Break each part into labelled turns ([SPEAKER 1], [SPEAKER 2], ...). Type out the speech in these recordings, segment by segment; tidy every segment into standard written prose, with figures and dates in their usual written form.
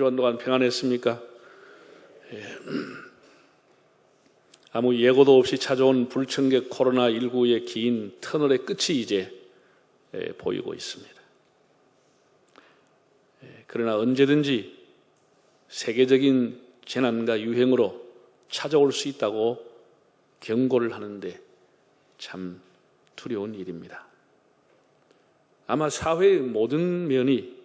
[SPEAKER 1] 주간 동안 평안했습니까? 아무 예고도 없이 찾아온 불청객 코로나19의 긴 터널의 끝이 이제 보이고 있습니다. 그러나 언제든지 세계적인 재난과 유행으로 찾아올 수 있다고 경고를 하는데 참 두려운 일입니다. 아마 사회의 모든 면이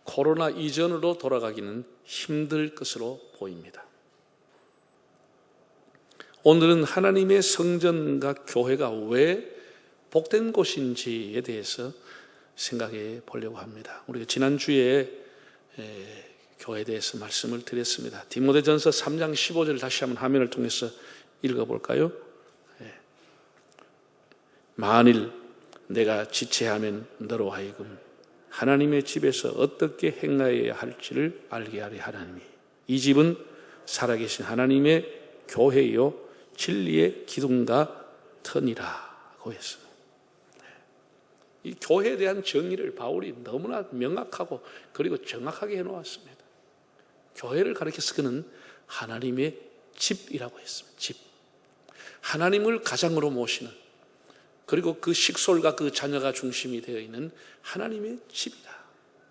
[SPEAKER 1] 코로나 이전으로 돌아가기는 힘들 것으로 보입니다. 오늘은 하나님의 성전과 교회가 왜 복된 곳인지에 대해서 생각해 보려고 합니다. 우리가 지난주에 교회에 대해서 말씀을 드렸습니다. 디모데전서 3장 15절을 다시 한번 화면을 통해서 읽어볼까요? 만일 내가 지체하면 너로 하여금 하나님의 집에서 어떻게 행하여야 할지를 알게 하려 하나님이, 이 집은 살아계신 하나님의 교회요 진리의 기둥과 터니라고 했습니다. 이 교회에 대한 정의를 바울이 너무나 명확하고 그리고 정확하게 해놓았습니다. 교회를 가리켜서 그는 하나님의 집이라고 했습니다. 집. 하나님을 가장으로 모시는, 그리고 그 식솔과 그 자녀가 중심이 되어 있는 하나님의 집이다.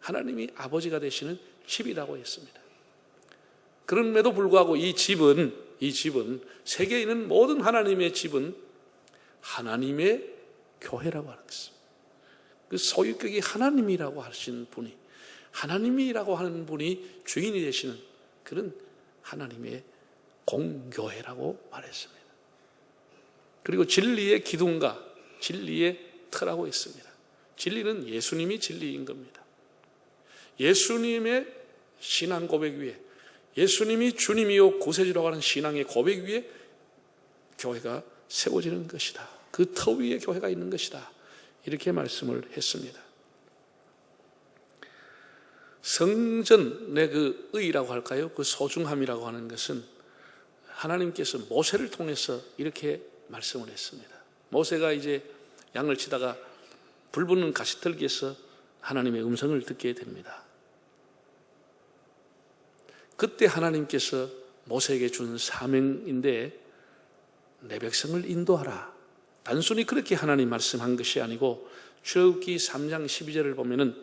[SPEAKER 1] 하나님이 아버지가 되시는 집이라고 했습니다. 그럼에도 불구하고 이 집은 세계에 있는 모든 하나님의 집은 하나님의 교회라고 하는 것입니다. 그 소유격이 하나님이라고 하시는 분이, 하나님이라고 하는 분이 주인이 되시는 그런 하나님의 공교회라고 말했습니다. 그리고 진리의 기둥과 진리의 터라고 했습니다. 진리는 예수님이 진리인 겁니다. 예수님의 신앙 고백 위에, 예수님이 주님이요 구세주라고 하는 신앙의 고백 위에 교회가 세워지는 것이다. 그 터 위에 교회가 있는 것이다. 이렇게 말씀을 했습니다. 성전의 그 의라고 할까요? 그 소중함이라고 하는 것은 하나님께서 모세를 통해서 이렇게 말씀을 했습니다. 모세가 이제 양을 치다가 불 붙는 가시떨기에서 하나님의 음성을 듣게 됩니다. 그때 하나님께서 모세에게 준 사명인데, 내 백성을 인도하라. 단순히 그렇게 하나님 말씀한 것이 아니고, 출애굽기 3장 12절을 보면은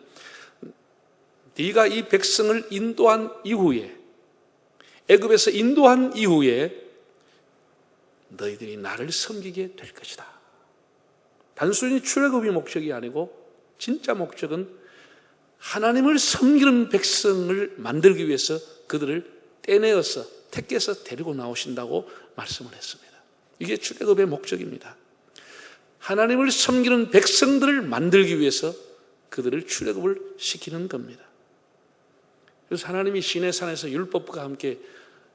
[SPEAKER 1] 네가 이 백성을 인도한 이후에, 애굽에서 인도한 이후에 너희들이 나를 섬기게 될 것이다. 단순히 출애굽이 목적이 아니고 진짜 목적은 하나님을 섬기는 백성을 만들기 위해서 그들을 떼내어서 택해서 데리고 나오신다고 말씀을 했습니다. 이게 출애굽의 목적입니다. 하나님을 섬기는 백성들을 만들기 위해서 그들을 출애굽을 시키는 겁니다. 그래서 하나님이 시내산에서 율법과 함께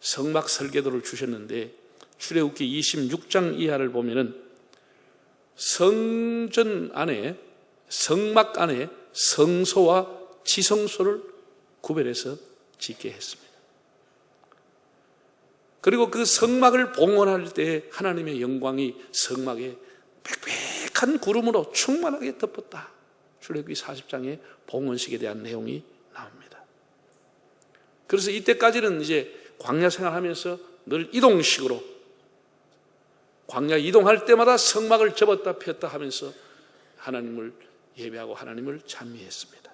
[SPEAKER 1] 성막 설계도를 주셨는데, 출애굽기 26장 이하를 보면은 성전 안에, 성막 안에 성소와 지성소를 구별해서 짓게 했습니다. 그리고 그 성막을 봉헌할 때 하나님의 영광이 성막에 빽빽한 구름으로 충만하게 덮었다. 출애굽기 40장에 봉헌식에 대한 내용이 나옵니다. 그래서 이때까지는 이제 광야 생활하면서 늘 이동식으로, 광야 이동할 때마다 성막을 접었다 폈다 하면서 하나님을 예배하고 하나님을 찬미했습니다.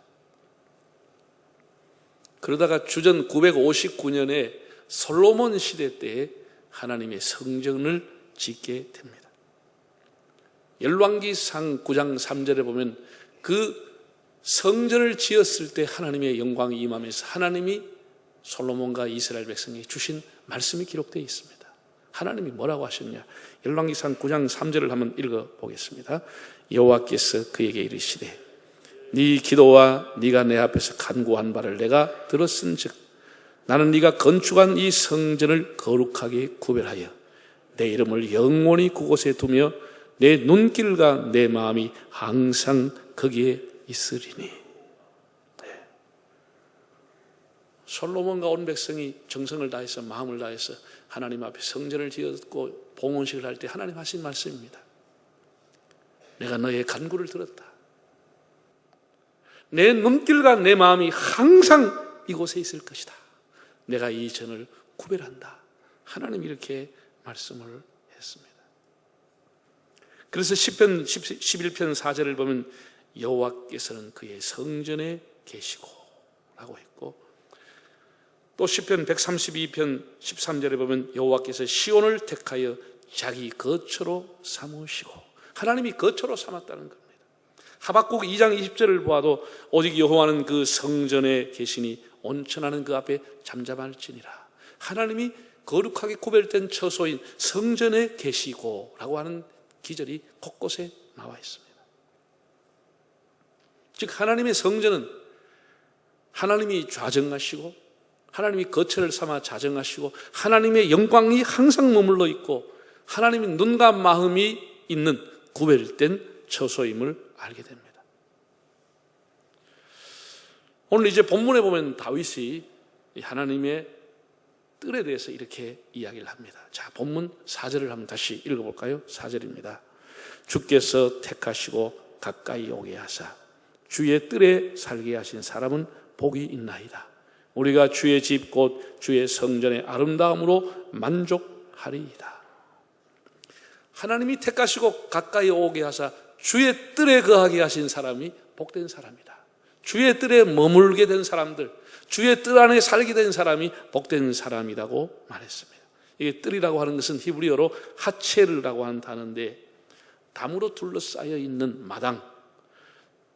[SPEAKER 1] 그러다가 주전 959년에 솔로몬 시대 때에 하나님의 성전을 짓게 됩니다. 열왕기상 9장 3절에 보면 그 성전을 지었을 때 하나님의 영광이 임하면서 하나님이 솔로몬과 이스라엘 백성에게 주신 말씀이 기록되어 있습니다. 하나님이 뭐라고 하셨냐? 열왕기상 9장 3절을 한번 읽어보겠습니다. 여호와께서 그에게 이르시되 네 기도와 네가 내 앞에서 간구한 바를 내가 들었은즉 나는 네가 건축한 이 성전을 거룩하게 구별하여 내 이름을 영원히 그곳에 두며 내 눈길과 내 마음이 항상 거기에 있으리니. 네. 솔로몬과 온 백성이 정성을 다해서 마음을 다해서 하나님 앞에 성전을 지었고 봉헌식을 할 때 하나님 하신 말씀입니다. 내가 너의 간구를 들었다. 내 눈길과 내 마음이 항상 이곳에 있을 것이다. 내가 이 전을 구별한다. 하나님이 이렇게 말씀을 했습니다. 그래서 시편 11편 4절을 보면 여호와께서는 그의 성전에 계시고 라고 했고, 또 시편 132편 13절에 보면 여호와께서 시온을 택하여 자기 거처로 삼으시고, 하나님이 거처로 삼았다는 겁니다. 하박국 2장 20절을 보아도 오직 여호와는 그 성전에 계시니 온천하는 그 앞에 잠잠할지니라. 하나님이 거룩하게 구별된 처소인 성전에 계시고 라고 하는 기절이 곳곳에 나와 있습니다. 즉 하나님의 성전은 하나님이 좌정하시고 하나님이 거처를 삼아 자정하시고 하나님의 영광이 항상 머물러 있고 하나님의 눈과 마음이 있는 구별된 처소임을 알게 됩니다. 오늘 이제 본문에 보면 다윗이 하나님의 뜰에 대해서 이렇게 이야기를 합니다. 자, 본문 4절을 한번 다시 읽어볼까요? 4절입니다. 주께서 택하시고 가까이 오게 하사 주의 뜰에 살게 하신 사람은 복이 있나이다. 우리가 주의 집 곧 주의 성전의 아름다움으로 만족하리이다. 하나님이 택하시고 가까이 오게 하사 주의 뜰에 거하게 하신 사람이 복된 사람이다. 주의 뜰에 머물게 된 사람들, 주의 뜰 안에 살게 된 사람이 복된 사람이라고 말했습니다. 이게 뜰이라고 하는 것은 히브리어로 하체르라고 하는 단어인데, 담으로 둘러싸여 있는 마당,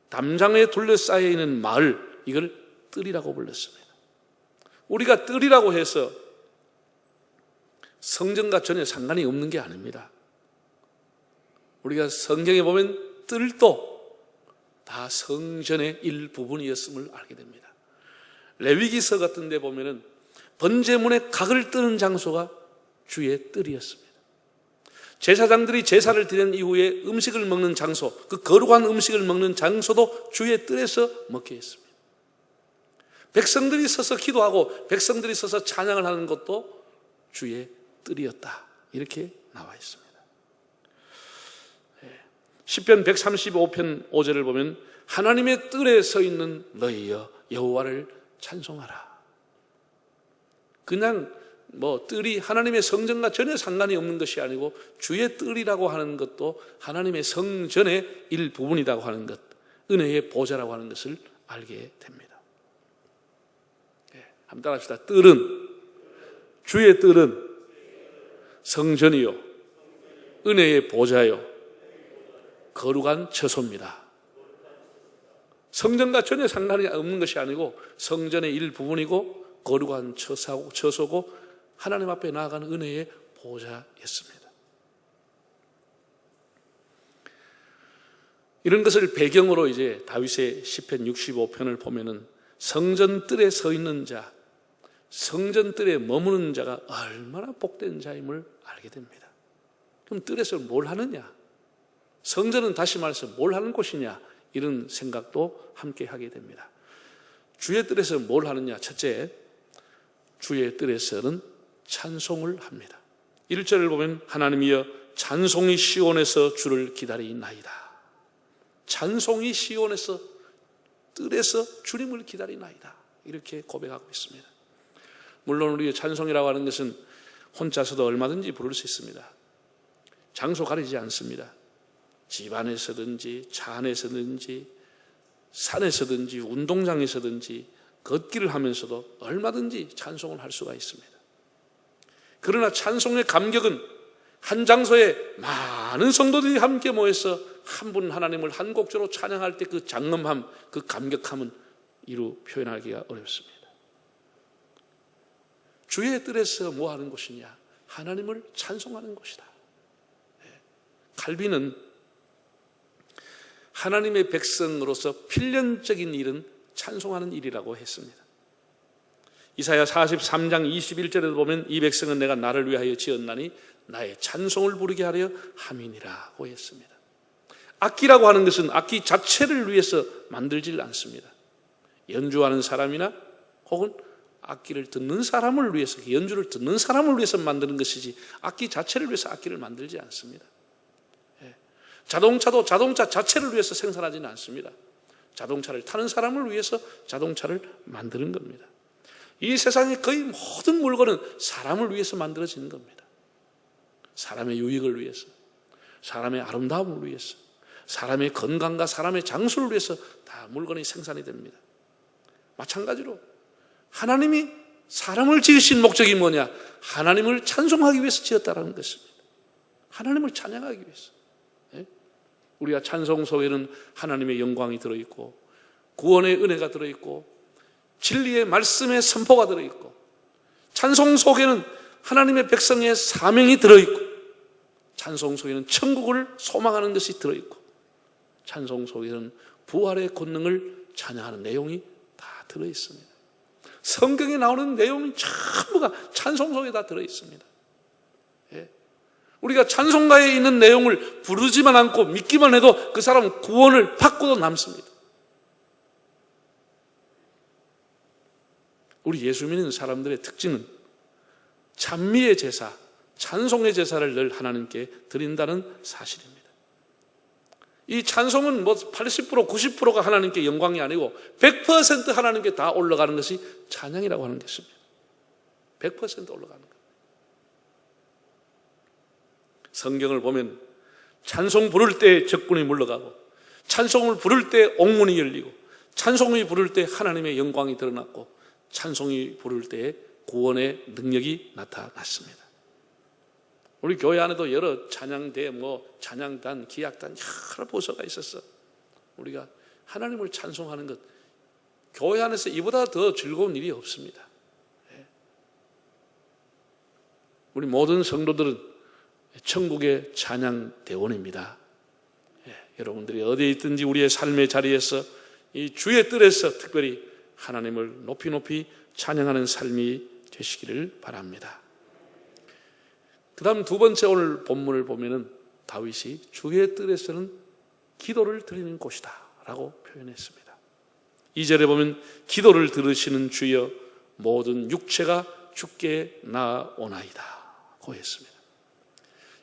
[SPEAKER 1] 담장에 둘러싸여 있는 마을, 이걸 뜰이라고 불렀습니다. 우리가 뜰이라고 해서 성전과 전혀 상관이 없는 게 아닙니다. 우리가 성경에 보면 뜰도 다 성전의 일부분이었음을 알게 됩니다. 레위기서 같은 데 보면은 번제문에 각을 뜨는 장소가 주의 뜰이었습니다. 제사장들이 제사를 드린 이후에 음식을 먹는 장소, 그 거룩한 음식을 먹는 장소도 주의 뜰에서 먹게 했습니다. 백성들이 서서 기도하고 백성들이 서서 찬양을 하는 것도 주의 뜰이었다. 이렇게 나와 있습니다. 시편 135편 5절을 보면 하나님의 뜰에 서 있는 너희여 여호와를 찬송하라. 그냥 뜰이 하나님의 성전과 전혀 상관이 없는 것이 아니고 주의 뜰이라고 하는 것도 하나님의 성전의 일부분이라고 하는 것, 은혜의 보좌라고 하는 것을 알게 됩니다. 한번 따라합시다. 뜰은, 주의 뜰은 성전이요, 은혜의 보좌요, 거룩한 처소입니다. 성전과 전혀 상관이 없는 것이 아니고 성전의 일부분이고 거룩한 처소고 하나님 앞에 나아가는 은혜의 보좌였습니다. 이런 것을 배경으로 이제 다윗의 시편 65편을 보면은 성전 뜰에 서 있는 자, 성전 뜰에 머무는 자가 얼마나 복된 자임을 알게 됩니다. 그럼 뜰에서 뭘 하느냐? 성전은 다시 말해서 뭘 하는 곳이냐? 이런 생각도 함께 하게 됩니다. 주의 뜰에서 뭘 하느냐? 첫째, 주의 뜰에서는 찬송을 합니다. 1절을 보면 하나님이여 찬송이 시온에서 주를 기다리나이다. 찬송이 시온에서 뜰에서 주님을 기다리나이다. 이렇게 고백하고 있습니다. 물론 우리 찬송이라고 하는 것은 혼자서도 얼마든지 부를 수 있습니다. 장소 가리지 않습니다. 집 안에서든지 차 안에서든지 산에서든지 운동장에서든지 걷기를 하면서도 얼마든지 찬송을 할 수가 있습니다. 그러나 찬송의 감격은 한 장소에 많은 성도들이 함께 모여서 한 분 하나님을 한 곡조로 찬양할 때 그 장엄함, 그 감격함은 이루 표현하기가 어렵습니다. 주의 뜰에서 뭐 하는 곳이냐? 하나님을 찬송하는 곳이다. 칼빈은 하나님의 백성으로서 필연적인 일은 찬송하는 일이라고 했습니다. 이사야 43장 21절에도 보면 이 백성은 내가 나를 위하여 지었나니 나의 찬송을 부르게 하려 함이니라고 했습니다. 악기라고 하는 것은 악기 자체를 위해서 만들질 않습니다. 연주하는 사람이나 혹은 악기를 듣는 사람을 위해서, 연주를 듣는 사람을 위해서 만드는 것이지 악기 자체를 위해서 악기를 만들지 않습니다. 자동차도 자동차 자체를 위해서 생산하지는 않습니다. 자동차를 타는 사람을 위해서 자동차를 만드는 겁니다. 이 세상의 거의 모든 물건은 사람을 위해서 만들어지는 겁니다. 사람의 유익을 위해서, 사람의 아름다움을 위해서, 사람의 건강과 사람의 장수를 위해서 다 물건이 생산이 됩니다. 마찬가지로 하나님이 사람을 지으신 목적이 뭐냐? 하나님을 찬송하기 위해서 지었다는 것입니다. 하나님을 찬양하기 위해서. 우리가 찬송 속에는 하나님의 영광이 들어있고, 구원의 은혜가 들어있고, 진리의 말씀의 선포가 들어있고, 찬송 속에는 하나님의 백성의 사명이 들어있고, 찬송 속에는 천국을 소망하는 것이 들어있고, 찬송 속에는 부활의 권능을 찬양하는 내용이 다 들어있습니다. 성경에 나오는 내용이 전부가 찬송 속에 다 들어있습니다. 우리가 찬송가에 있는 내용을 부르지만 않고 믿기만 해도 그 사람은 구원을 받고도 남습니다. 우리 예수 믿는 사람들의 특징은 찬미의 제사, 찬송의 제사를 늘 하나님께 드린다는 사실입니다. 이 찬송은 80%, 90%가 하나님께 영광이 아니고 100% 하나님께 다 올라가는 것이 찬양이라고 하는 것입니다. 100% 올라가는 것. 성경을 보면 찬송 부를 때 적군이 물러가고, 찬송을 부를 때 옥문이 열리고, 찬송이 부를 때 하나님의 영광이 드러났고, 찬송이 부를 때 구원의 능력이 나타났습니다. 우리 교회 안에도 여러 찬양대, 찬양단, 기악단 여러 부서가 있었어. 우리가 하나님을 찬송하는 것, 교회 안에서 이보다 더 즐거운 일이 없습니다. 우리 모든 성도들은 천국의 찬양대원입니다. 여러분들이 어디에 있든지 우리의 삶의 자리에서 이 주의 뜰에서 특별히 하나님을 높이 높이 찬양하는 삶이 되시기를 바랍니다. 그 다음 두 번째 오늘 본문을 보면은 다윗이 주의 뜰에서는 기도를 드리는 곳이다 라고 표현했습니다. 2절에 보면 기도를 들으시는 주여 모든 육체가 주께 나아오나이다 고 했습니다.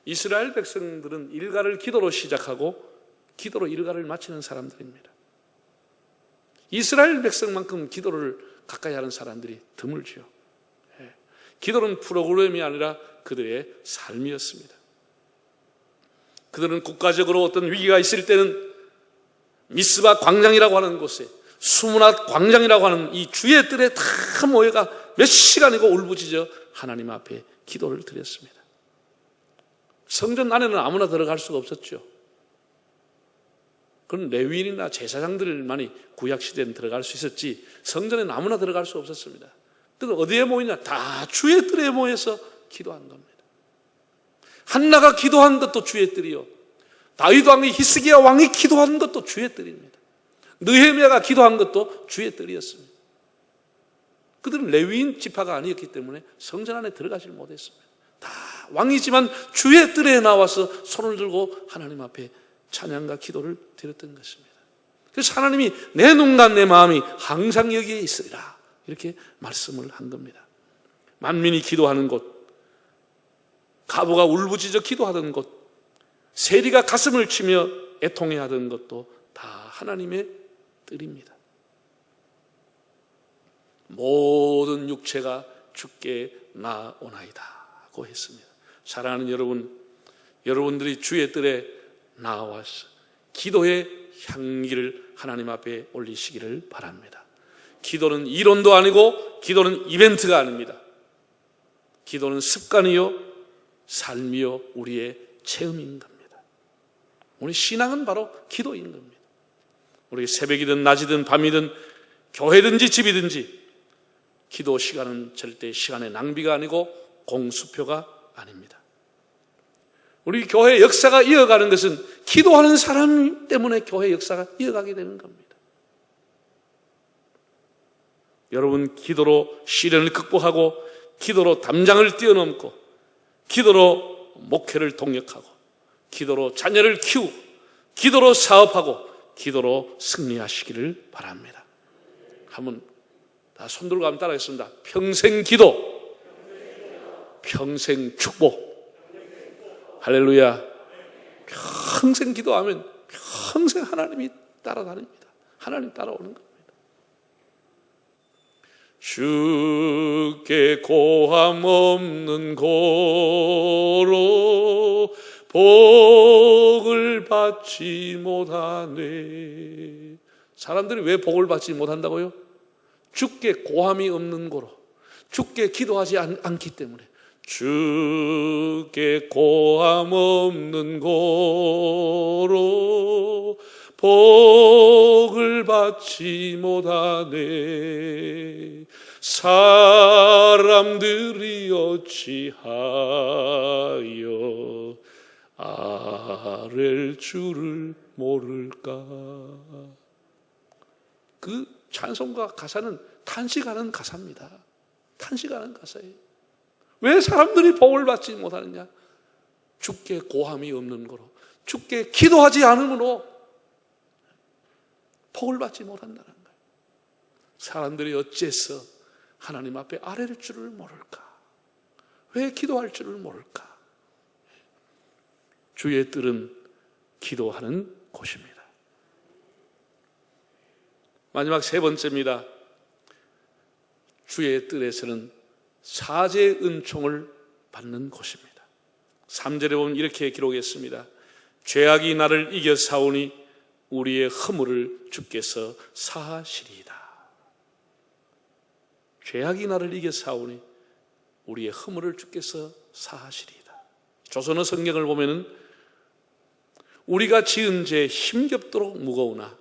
[SPEAKER 1] 이스라엘 백성들은 일과를 기도로 시작하고 기도로 일과를 마치는 사람들입니다. 이스라엘 백성만큼 기도를 가까이 하는 사람들이 드물지요. 기도는 프로그램이 아니라 그들의 삶이었습니다. 그들은 국가적으로 어떤 위기가 있을 때는 미스바 광장이라고 하는 곳에, 수문앗 광장이라고 하는 이 주의 뜰에 다 모여가 몇 시간이고 울부짖어 하나님 앞에 기도를 드렸습니다. 성전 안에는 아무나 들어갈 수가 없었죠. 그건 레위인이나 제사장들만이 구약시대에는 들어갈 수 있었지 성전에는 아무나 들어갈 수 없었습니다. 그래서 어디에 모이냐? 다 주의 뜰에 모여서 기도한 겁니다. 한나가 기도한 것도 주의 뜰이요, 다윗 왕이 히스기야 왕이 기도한 것도 주의 뜰입니다. 느헤미야가 기도한 것도 주의 뜰이었습니다. 그들은 레위인 지파가 아니었기 때문에 성전 안에 들어가지 못했습니다. 다 왕이지만 주의 뜰에 나와서 손을 들고 하나님 앞에 찬양과 기도를 드렸던 것입니다. 그래서 하나님이 내 눈과 내 마음이 항상 여기에 있으리라 이렇게 말씀을 한 겁니다. 만민이 기도하는 곳, 가부가 울부짖어 기도하던 곳, 세리가 가슴을 치며 애통해하던 것도 다 하나님의 뜰입니다. 모든 육체가 주께 나아오나이다고 했습니다. 사랑하는 여러분, 여러분들이 주의 뜰에 나와서 기도의 향기를 하나님 앞에 올리시기를 바랍니다. 기도는 이론도 아니고 기도는 이벤트가 아닙니다. 기도는 습관이요 삶이요 우리의 체험인 겁니다. 우리 신앙은 바로 기도인 겁니다. 우리 새벽이든 낮이든 밤이든 교회든지 집이든지 기도 시간은 절대 시간의 낭비가 아니고 공수표가 아닙니다. 우리 교회 역사가 이어가는 것은 기도하는 사람 때문에 교회 역사가 이어가게 되는 겁니다. 여러분, 기도로 시련을 극복하고 기도로 담장을 뛰어넘고 기도로 목회를 동력하고 기도로 자녀를 키우고 기도로 사업하고 기도로 승리하시기를 바랍니다. 한번 다 손들고 한번 따라하겠습니다. 평생 기도, 평생 축복. 할렐루야. 평생 기도하면 평생 하나님이 따라다닙니다. 하나님 따라오는 겁니다. 주께 고함 없는 고로 복을 받지 못하네. 사람들이 왜 복을 받지 못한다고요? 주께 고함이 없는 고로, 주께 기도하지 않기 때문에. 주께 고함 없는 고로 복을 받지 못하네. 사람들이 어찌하여 아랠 줄을 모를까. 그 찬송가 가사는 탄식하는 가사입니다. 탄식하는 가사예요. 왜 사람들이 복을 받지 못하느냐? 주께 고함이 없는 거로, 주께 기도하지 않으므로 복을 받지 못한다는 거예요. 사람들이 어째서 하나님 앞에 아뢰를 줄을 모를까? 왜 기도할 줄을 모를까? 주의 뜰은 기도하는 곳입니다. 마지막 세 번째입니다. 주의 뜰에서는 사죄의 은총을 받는 곳입니다. 3절에 보면 이렇게 기록했습니다. 죄악이 나를 이겨 싸우니 우리의 허물을 주께서 사하시리이다. 죄악이 나를 이겨 싸우니 우리의 허물을 주께서 사하시리이다. 조선어 성경을 보면은 우리가 지은 죄 힘겹도록 무거우나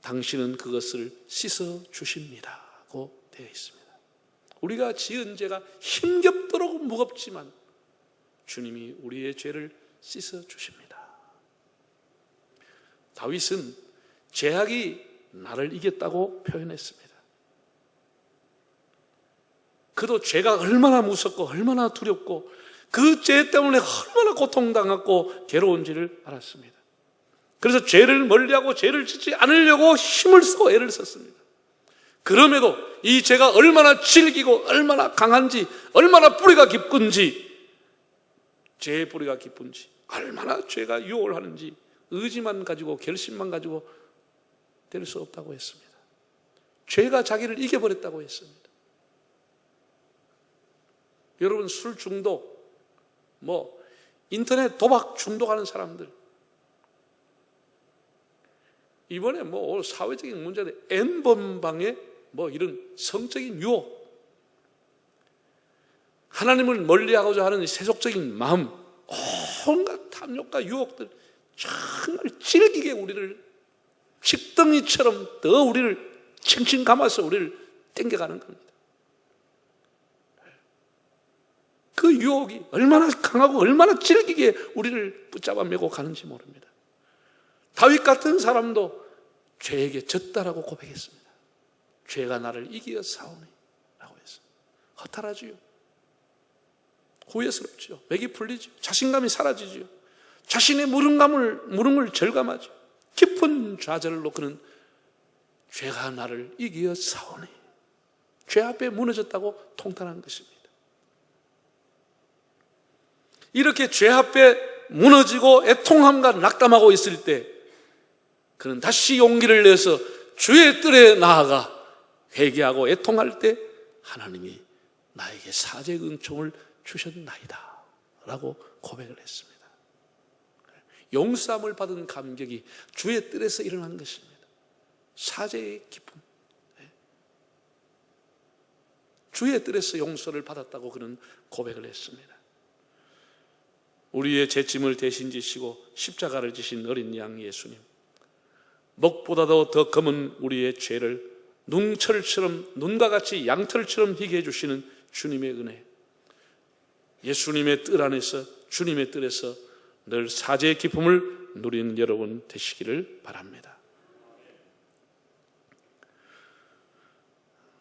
[SPEAKER 1] 당신은 그것을 씻어 주십니다고 되어 있습니다. 우리가 지은 죄가 힘겹도록 무겁지만 주님이 우리의 죄를 씻어 주십니다. 다윗은 죄악이 나를 이겼다고 표현했습니다. 그도 죄가 얼마나 무섭고 얼마나 두렵고 그 죄 때문에 얼마나 고통당하고 괴로운지를 알았습니다. 그래서 죄를 멀리하고 죄를 짓지 않으려고 힘을 쓰고 애를 썼습니다. 그럼에도 이 죄가 얼마나 질기고 얼마나 강한지, 얼마나 뿌리가 깊은지, 죄의 뿌리가 깊은지, 얼마나 죄가 유혹을 하는지 의지만 가지고 결심만 가지고 될 수 없다고 했습니다. 죄가 자기를 이겨버렸다고 했습니다. 여러분, 술 중독, 인터넷 도박 중독하는 사람들, 이번에 사회적인 문제인데 N번방에 이런 성적인 유혹, 하나님을 멀리하고자 하는 세속적인 마음, 온갖 탐욕과 유혹들 정말 질기게 우리를 칡덩이처럼 더 우리를 칭칭 감아서 우리를 땡겨가는 겁니다. 그 유혹이 얼마나 강하고 얼마나 질기게 우리를 붙잡아 메고 가는지 모릅니다. 다윗 같은 사람도 죄에게 졌다라고 고백했습니다. 죄가 나를 이겨 싸우니 라고 했습니다. 허탈하지요. 후회스럽지요. 맥이 풀리죠. 자신감이 사라지지요. 자신의 무능을 절감하죠. 깊은 좌절로 그는 죄가 나를 이겨 싸우니, 죄 앞에 무너졌다고 통탄한 것입니다. 이렇게 죄 앞에 무너지고 애통함과 낙담하고 있을 때 그는 다시 용기를 내서 주의 뜰에 나아가 회개하고 애통할 때 하나님이 나에게 사죄의 은총을 주셨나이다 라고 고백을 했습니다. 용서함을 받은 감격이 주의 뜰에서 일어난 것입니다. 사죄의 기쁨, 주의 뜰에서 용서를 받았다고 그는 고백을 했습니다. 우리의 죄짐을 대신 지시고 십자가를 지신 어린 양 예수님, 먹보다도 더 검은 우리의 죄를 눈철처럼, 눈과 같이 양털처럼 희게 해주시는 주님의 은혜, 예수님의 뜰 안에서, 주님의 뜰에서 늘 사죄의 기쁨을 누리는 여러분 되시기를 바랍니다.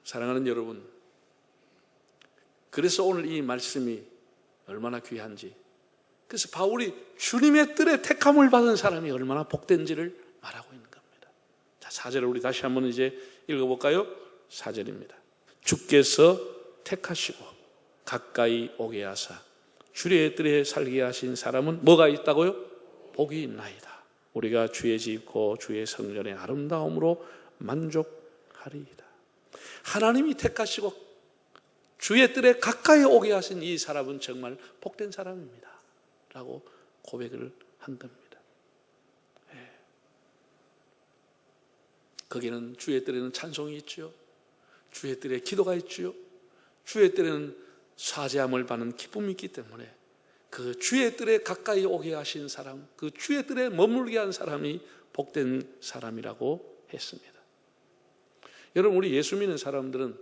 [SPEAKER 1] 사랑하는 여러분, 그래서 오늘 이 말씀이 얼마나 귀한지, 그래서 바울이 주님의 뜰에 택함을 받은 사람이 얼마나 복된지를 말하고 있는 겁니다. 자, 4절을 우리 다시 한번 이제 읽어볼까요? 4절입니다. 주께서 택하시고 가까이 오게 하사 주의 뜰에 살게 하신 사람은 뭐가 있다고요? 복이 있나이다. 우리가 주의 집 곧 주의 성전의 아름다움으로 만족하리이다. 하나님이 택하시고 주의 뜰에 가까이 오게 하신 이 사람은 정말 복된 사람입니다 라고 고백을 한 겁니다. 거기는 주의 뜰에는 찬송이 있죠. 주의 뜰에 기도가 있죠. 주의 뜰에는 사죄함을 받는 기쁨이 있기 때문에 그 주의 뜰에 가까이 오게 하신 사람, 그 주의 뜰에 머물게 한 사람이 복된 사람이라고 했습니다. 여러분, 우리 예수 믿는 사람들은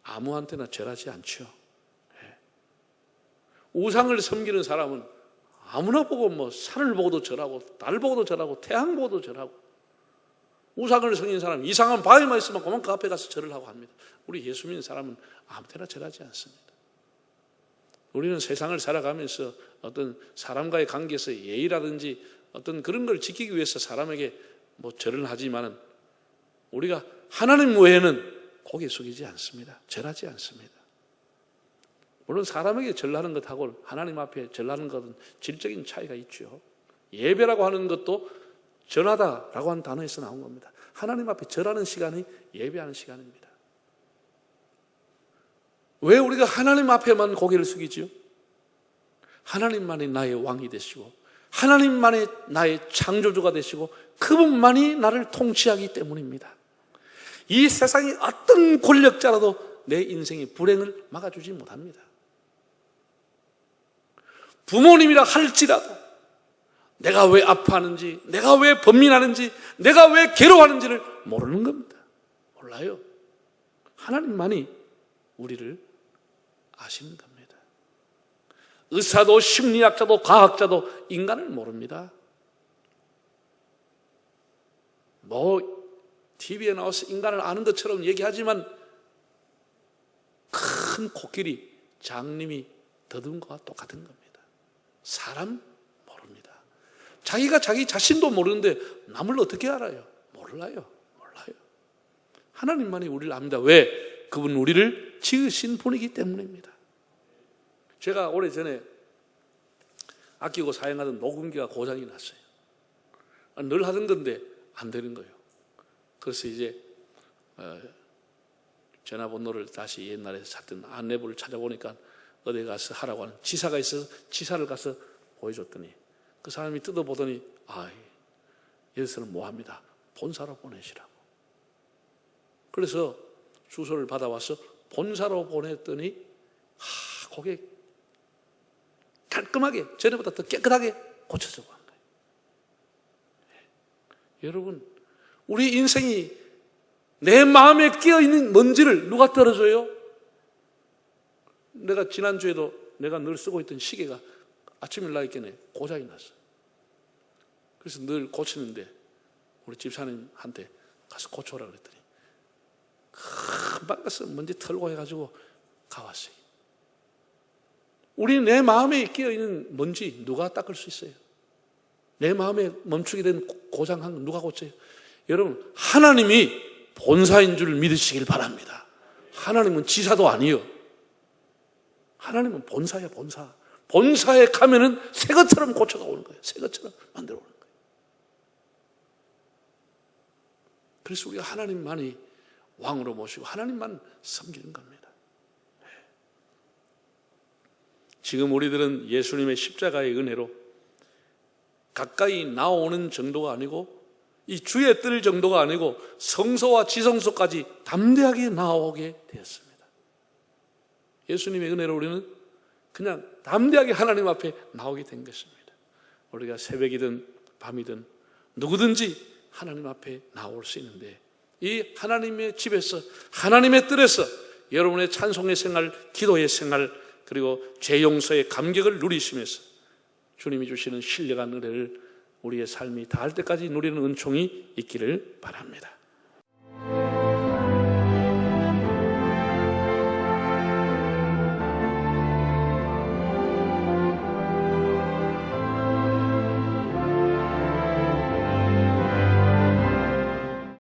[SPEAKER 1] 아무한테나 절하지 않죠. 우상을 섬기는 사람은 아무나 보고 뭐 산을 보고도 절하고 달 보고도 절하고 태양 보고도 절하고, 우상을 섬기는 사람은 이상한 바위만 있으면 그만 그 앞에 가서 절을 하고 합니다. 우리 예수 믿는 사람은 아무데나 절하지 않습니다. 우리는 세상을 살아가면서 어떤 사람과의 관계에서 예의라든지 어떤 그런 걸 지키기 위해서 사람에게 뭐 절을 하지만은 우리가 하나님 외에는 고개 숙이지 않습니다. 절하지 않습니다. 물론 사람에게 절하는 것하고 하나님 앞에 절하는 것은 질적인 차이가 있죠. 예배라고 하는 것도 절하다라고 하는 단어에서 나온 겁니다. 하나님 앞에 절하는 시간이 예배하는 시간입니다. 왜 우리가 하나님 앞에만 고개를 숙이지요? 하나님만이 나의 왕이 되시고 하나님만이 나의 창조주가 되시고 그분만이 나를 통치하기 때문입니다. 이 세상의 어떤 권력자라도 내 인생의 불행을 막아주지 못합니다. 부모님이라 할지라도 내가 왜 아파하는지, 내가 왜 번민하는지, 내가 왜 괴로워하는지를 모르는 겁니다. 몰라요. 하나님만이 우리를 아시는 겁니다. 의사도 심리학자도 과학자도 인간을 모릅니다. 뭐 TV에 나와서 인간을 아는 것처럼 얘기하지만 큰 코끼리, 장님이 더듬은 것과 똑같은 겁니다. 사람 모릅니다. 자기가 자기 자신도 모르는데 남을 어떻게 알아요? 몰라요. 하나님만이 우리를 압니다. 왜? 그분은 우리를 지으신 분이기 때문입니다. 제가 오래전에 아끼고 사용하던 녹음기가 고장이 났어요. 늘 하던 건데 안 되는 거예요. 그래서 이제 전화번호를 다시 옛날에 찾던 안내부를 찾아보니까 어디 가서 하라고 하는 지사가 있어서 지사를 가서 보여줬더니 그 사람이 뜯어보더니 여기서는 뭐합니다. 본사로 보내시라고. 그래서 주소를 받아와서 본사로 보냈더니 거기에 깔끔하게 전에보다 더 깨끗하게 고쳐져 간 거예요. 여러분, 우리 인생이 내 마음에 끼어있는 먼지를 누가 떨어줘요? 내가 지난주에도 내가 늘 쓰고 있던 시계가 아침 일나있겠네 고장이 났어. 그래서 늘 고치는데 우리 집사님한테 가서 고쳐오라 그랬더니 금방 가서 먼지 털고 해가지고 가왔어요. 우리 내 마음에 끼어있는 먼지 누가 닦을 수 있어요? 내 마음에 멈추게 된 고장한 거 누가 고쳐요? 여러분, 하나님이 본사인 줄 믿으시길 바랍니다. 하나님은 지사도 아니요. 하나님은 본사야, 본사. 본사에 가면은 새 것처럼 고쳐가 오는 거예요. 새 것처럼 만들어 오는 거예요. 그래서 우리가 하나님만이 왕으로 모시고 하나님만 섬기는 겁니다. 지금 우리들은 예수님의 십자가의 은혜로 가까이 나오는 정도가 아니고 이 주의 뜰 정도가 아니고 성소와 지성소까지 담대하게 나오게 되었습니다. 예수님의 은혜로 우리는 그냥 담대하게 하나님 앞에 나오게 된 것입니다. 우리가 새벽이든 밤이든 누구든지 하나님 앞에 나올 수 있는데 이 하나님의 집에서 하나님의 뜰에서 여러분의 찬송의 생활, 기도의 생활, 그리고 죄 용서의 감격을 누리시면서 주님이 주시는 신령한 은혜를 우리의 삶이 닿을 때까지 누리는 은총이 있기를 바랍니다.